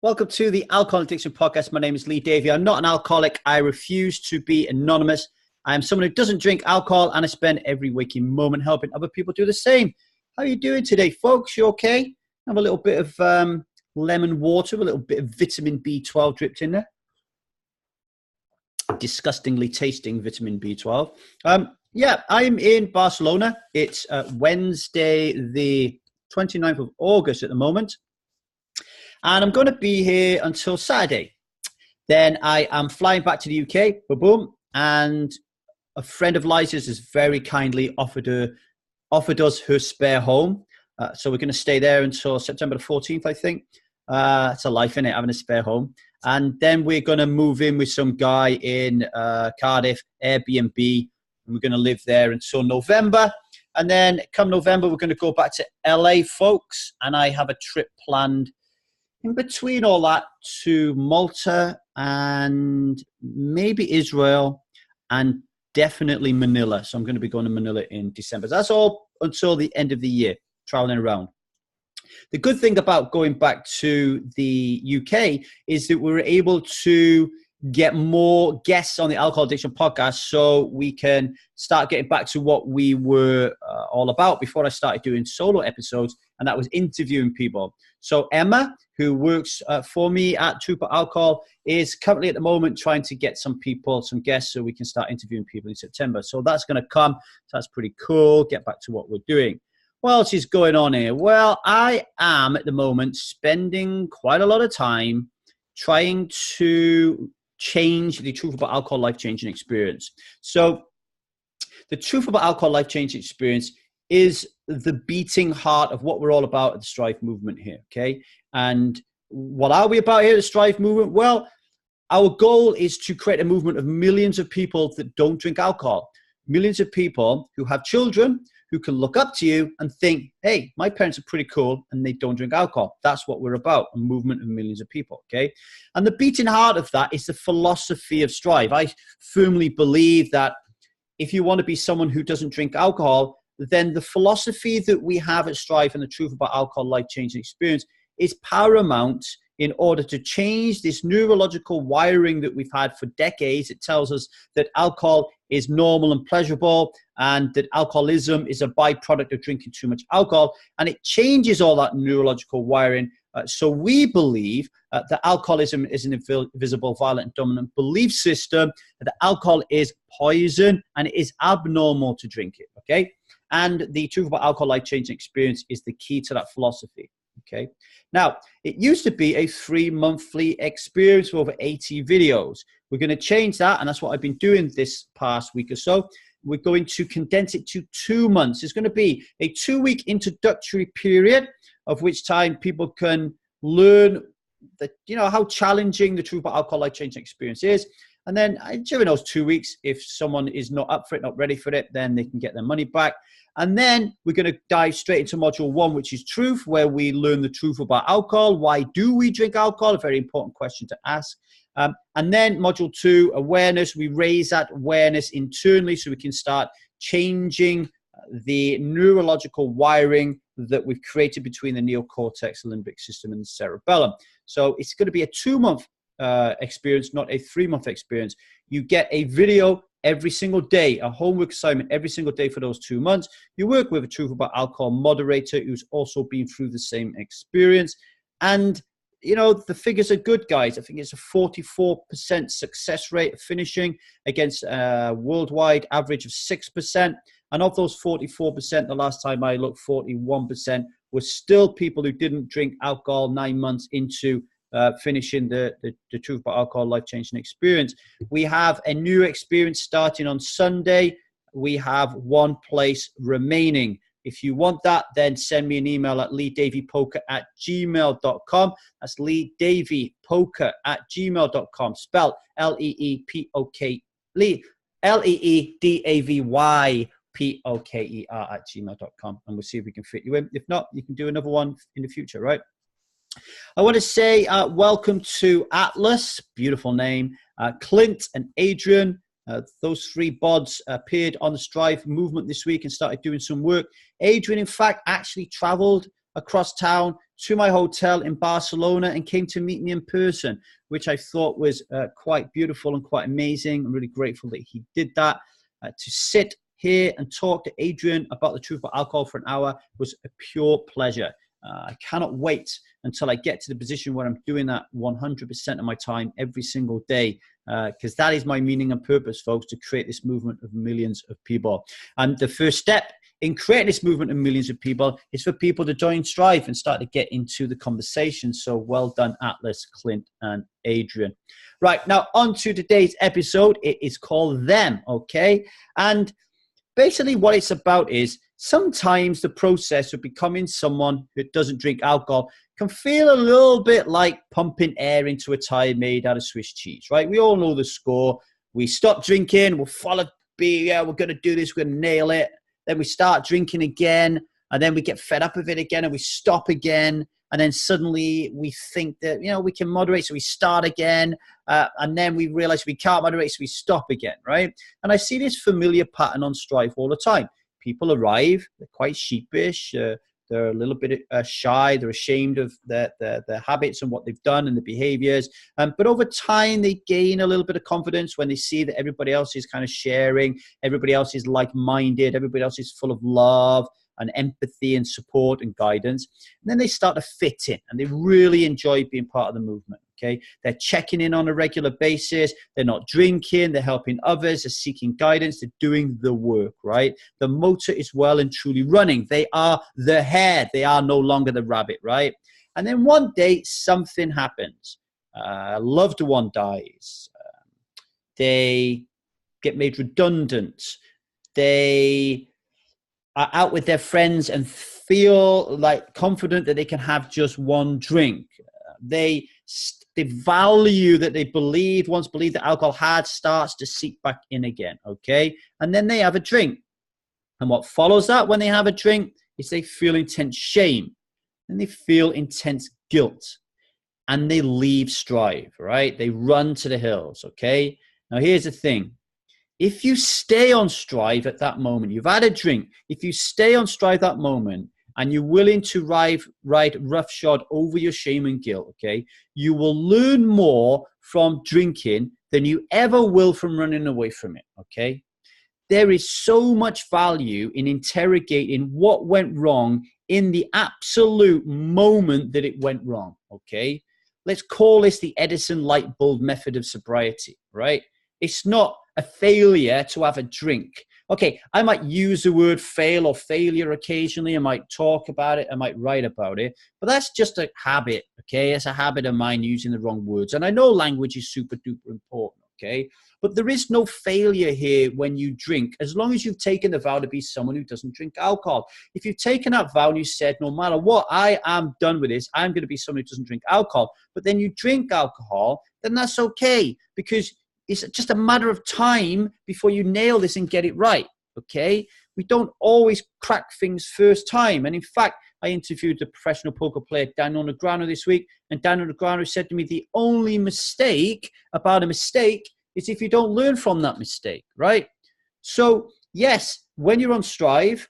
Welcome to the Alcohol Addiction Podcast. My name is Lee Davey. I'm not an alcoholic. I refuse to be anonymous. I am someone who doesn't drink alcohol, and I spend every waking moment helping other people do the same. How are you doing today, folks? You okay? Have a little bit of lemon water, a little bit of vitamin B12 dripped in there. Disgustingly tasting vitamin B12. Yeah, I'm in Barcelona. It's Wednesday, the 29th of August at the moment. And I'm going to be here until Saturday. Then I am flying back to the UK, boom, and a friend of Liza's has very kindly offered us her spare home. So we're going to stay there until September the 14th, I think. It's a life, innit, having a spare home. And then we're going to move in with some guy in Cardiff, Airbnb, and we're going to live there until November. And then come November, we're going to go back to LA, folks, and I have a trip planned in between all that to Malta and maybe Israel and definitely Manila. So I'm going to be going to Manila in December. That's all until the end of the year, traveling around. The good thing about going back to the UK is that we were able to get more guests on the Alcohol Addiction Podcast so we can start getting back to what we were all about before I started doing solo episodes, and that was interviewing people. So Emma, who works for me at Trooper Alcohol, is currently at the moment trying to get some guests, so we can start interviewing people in September. So that's going to come. So that's pretty cool. Get back to what we're doing. What else is going on here? Well, I am at the moment spending quite a lot of time trying to change the Truth About Alcohol life-changing experience. So the Truth About Alcohol life-changing experience is the beating heart of what we're all about at the Strive movement here, okay? And what are we about here at the Strive movement? Well, our goal is to create a movement of millions of people that don't drink alcohol. Millions of people who have children who can look up to you and think, hey, my parents are pretty cool and they don't drink alcohol. That's what we're about, a movement of millions of people, okay? And the beating heart of that is the philosophy of Strive. I firmly believe that if you want to be someone who doesn't drink alcohol, then the philosophy that we have at Strive and the Truth About Alcohol life-changing experience is paramount in order to change this neurological wiring that we've had for decades. It tells us that alcohol is normal and pleasurable and that alcoholism is a byproduct of drinking too much alcohol. And it changes all that neurological wiring. So we believe that alcoholism is an invisible, violent, and dominant belief system, that alcohol is poison and it is abnormal to drink it, okay? And the Truth About Alcohol life-changing experience is the key to that philosophy. Okay. Now, it used to be a 3-monthly experience with over 80 videos. We're going to change that, and that's what I've been doing this past week or so. We're going to condense it to 2 months. It's going to be a 2-week introductory period, of which time people can learn that, how challenging the Truth About Alcohol life-changing experience is. And then during those 2 weeks, if someone is not up for it, not ready for it, then they can get their money back. And then we're going to dive straight into module 1, which is truth, where we learn the truth about alcohol. Why do we drink alcohol? A very important question to ask. And then module 2, awareness. We raise that awareness internally so we can start changing the neurological wiring that we've created between the neocortex, the limbic system, and the cerebellum. So it's going to be a 2-month experience, not a 3-month experience. You get a video every single day, a homework assignment every single day for those 2 months. You work with a Truth About Alcohol moderator who's also been through the same experience. And, the figures are good, guys. I think it's a 44% success rate of finishing against a worldwide average of 6%. And of those 44%, the last time I looked, 41% were still people who didn't drink alcohol 9 months into finishing the Truth About Alcohol life-changing experience. We have a new experience starting on Sunday. We have 1 place remaining. If you want that, then send me an email at leedavypoker@gmail.com. That's leedavypoker@gmail.com. Spelled L-E-E-P-O-K, L-E-E-D-A-V-Y-P-O-K-E-R@gmail.com. And we'll see if we can fit you in. If not, you can do another one in the future, right? I want to say welcome to Atlas, beautiful name, Clint and Adrian. Those 3 bods appeared on the Strive movement this week and started doing some work. Adrian, in fact, actually traveled across town to my hotel in Barcelona and came to meet me in person, which I thought was quite beautiful and quite amazing. I'm really grateful that he did that. To sit here and talk to Adrian about the truth about alcohol for an hour was a pure pleasure. I cannot wait until I get to the position where I'm doing that 100% of my time every single day, because that is my meaning and purpose, folks, to create this movement of millions of people. And the first step in creating this movement of millions of people is for people to join Strive and start to get into the conversation. So well done, Atlas, Clint, and Adrian. Right, now on to today's episode. It is called Them, okay? And basically what it's about is sometimes the process of becoming someone who doesn't drink alcohol can feel a little bit like pumping air into a tire made out of Swiss cheese, right? We all know the score. We stop drinking, we'll follow beer, yeah, we're going to do this, we're going to nail it. Then we start drinking again, and then we get fed up of it again, and we stop again. And then suddenly we think that, you know, we can moderate, so we start again. And then we realize we can't moderate, so we stop again, right? And I see this familiar pattern on Strive all the time. People arrive, they're quite sheepish, they're a little bit shy, they're ashamed of their habits and what they've done and the behaviors. But over time, they gain a little bit of confidence when they see that everybody else is kind of sharing, everybody else is like-minded, everybody else is full of love and empathy and support and guidance. And then they start to fit in, and they really enjoy being part of the movement. Okay, they're checking in on a regular basis. They're not drinking. They're helping others. They're seeking guidance. They're doing the work, right? The motor is well and truly running. They are the hare. They are no longer the rabbit, right? And then one day something happens. A loved one dies. They get made redundant. They are out with their friends and feel like confident that they can have just one drink. The value that they once believed that alcohol had starts to seep back in again, okay? And then they have a drink. And what follows that when they have a drink is they feel intense shame and they feel intense guilt, and they leave Strive, right? They run to the hills, okay? Now, here's the thing. If you stay on Strive at that moment, you've had a drink, if you stay on Strive that moment, and you're willing to ride roughshod over your shame and guilt, okay, you will learn more from drinking than you ever will from running away from it, okay? There is so much value in interrogating what went wrong in the absolute moment that it went wrong, okay? Let's call this the Edison light bulb method of sobriety, right? It's not a failure to have a drink. Okay, I might use the word fail or failure occasionally. I might talk about it. I might write about it. But that's just a habit, okay? It's a habit of mine using the wrong words. And I know language is super duper important, okay? But there is no failure here when you drink, as long as you've taken the vow to be someone who doesn't drink alcohol. If you've taken that vow and you said, no matter what, I am done with this, I'm going to be someone who doesn't drink alcohol, but then you drink alcohol, then that's okay, because it's just a matter of time before you nail this and get it right, okay? We don't always crack things first time. And in fact, I interviewed a professional poker player, Daniel Negreanu, this week, and Daniel Negreanu said to me, the only mistake about a mistake is if you don't learn from that mistake, right? So yes, when you're on Strive,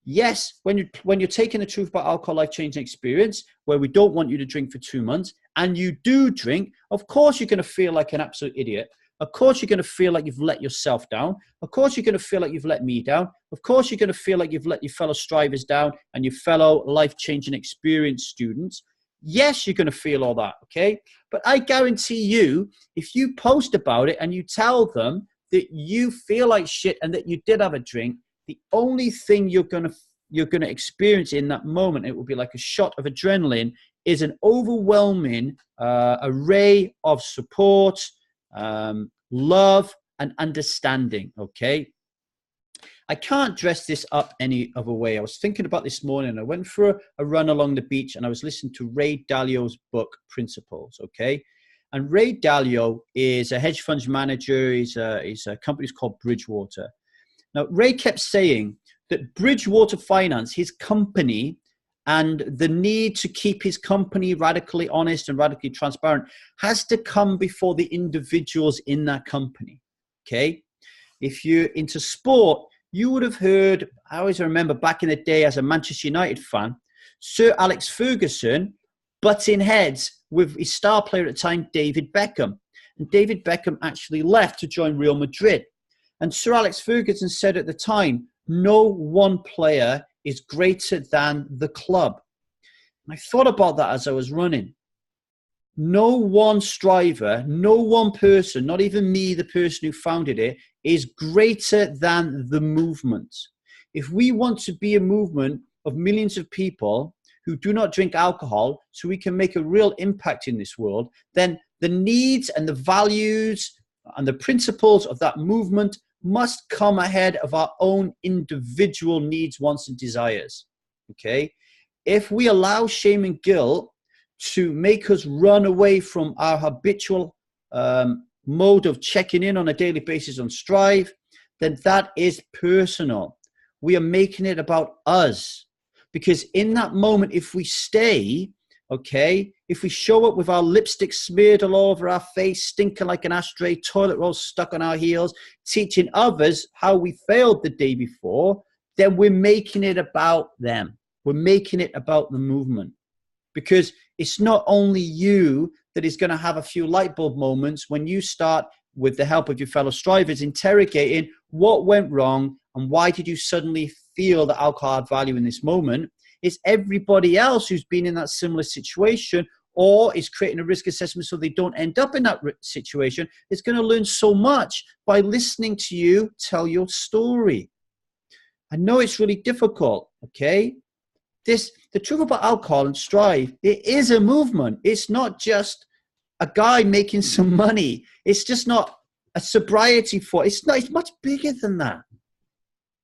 yes, when you're taking the Truth About Alcohol life-changing experience, where we don't want you to drink for 2 months, and you do drink, of course you're going to feel like an absolute idiot. Of course, you're going to feel like you've let yourself down. Of course, you're going to feel like you've let me down. Of course, you're going to feel like you've let your fellow strivers down and your fellow life-changing experience students. Yes, you're going to feel all that, okay? But I guarantee you, if you post about it and you tell them that you feel like shit and that you did have a drink, the only thing you're going to experience in that moment, it will be like a shot of adrenaline, is an overwhelming array of support, love and understanding, okay? I can't dress this up any other way. I was thinking about this morning. I went for a run along the beach and I was listening to Ray Dalio's book, Principles, okay? And Ray Dalio is a hedge fund manager. He's a company called Bridgewater. Now, Ray kept saying that Bridgewater Finance, his company, and the need to keep his company radically honest and radically transparent has to come before the individuals in that company, okay? If you're into sport, you would have heard, I always remember back in the day as a Manchester United fan, Sir Alex Ferguson butting heads with his star player at the time, David Beckham. And David Beckham actually left to join Real Madrid. And Sir Alex Ferguson said at the time, no one player is greater than the club. And I thought about that as I was running. No one striver, no one person, not even me, the person who founded it, is greater than the movement. If we want to be a movement of millions of people who do not drink alcohol so we can make a real impact in this world, then the needs and the values and the principles of that movement must come ahead of our own individual needs, wants, and desires. Okay? If we allow shame and guilt to make us run away from our habitual mode of checking in on a daily basis on Strive, then that is personal. We are making it about us. Because in that moment, if we stay, okay, if we show up with our lipstick smeared all over our face, stinking like an ashtray, toilet roll stuck on our heels, teaching others how we failed the day before, then we're making it about them. We're making it about the movement. Because it's not only you that is going to have a few light bulb moments when you start, with the help of your fellow strivers, interrogating what went wrong and why did you suddenly feel that alcohol had value in this moment. It's everybody else who's been in that similar situation or is creating a risk assessment so they don't end up in that situation. It's going to learn so much by listening to you tell your story. I know it's really difficult, okay? The truth about alcohol and Strive, it is a movement. It's not just a guy making some money. It's just not a sobriety for it's much bigger than that.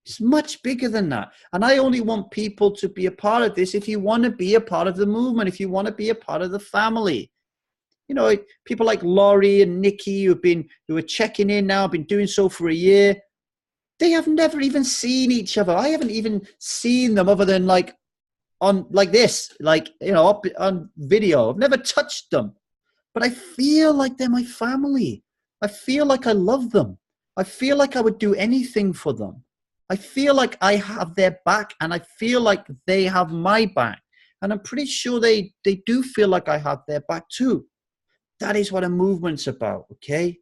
It's much bigger than that. And I only want people to be a part of this if you want to be a part of the movement, if you want to be a part of the family. You know, people like Laurie and Nikki who are checking in now, have been doing so for a year. They have never even seen each other. I haven't even seen them other than on this, up on video. I've never touched them, but I feel like they're my family. I feel like I love them. I feel like I would do anything for them. I feel like I have their back and I feel like they have my back. And I'm pretty sure they do feel like I have their back too. That is what a movement's about, okay?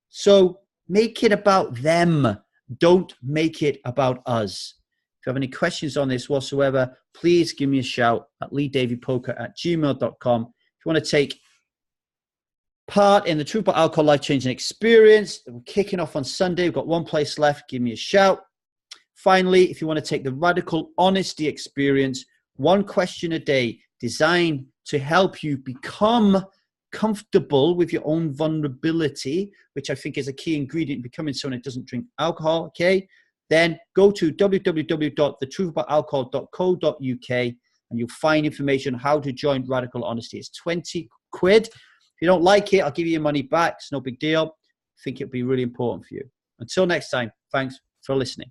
So make it about them. Don't make it about us. If you have any questions on this whatsoever, please give me a shout at leedavypoker@gmail.com. If you want to take part in the Truth About Alcohol Life-Changing Experience, we're kicking off on Sunday. We've got one place left. Give me a shout. Finally, if you want to take the Radical Honesty Experience, one question a day designed to help you become comfortable with your own vulnerability, which I think is a key ingredient in becoming someone that doesn't drink alcohol, okay? Then go to www.thetruthaboutalcohol.co.uk and you'll find information on how to join Radical Honesty. It's 20 quid. If you don't like it, I'll give you your money back. It's no big deal. I think it'll be really important for you. Until next time, thanks for listening.